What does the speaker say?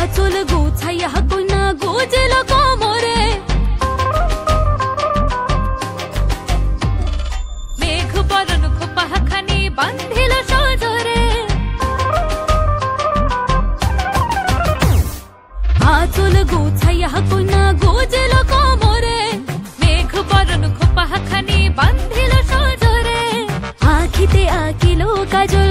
আঁচল গোছাইয়া কইনা গোজেল কোমরে, মেঘ বরণ খোপাখানি বান্ধিল সজরে। আঁচল গোছাইয়া কইনা গোজেল কোমরে, মেঘ বরণ খোপাখানি বান্ধিল সজরে। আখিতে আঁকিল কাজল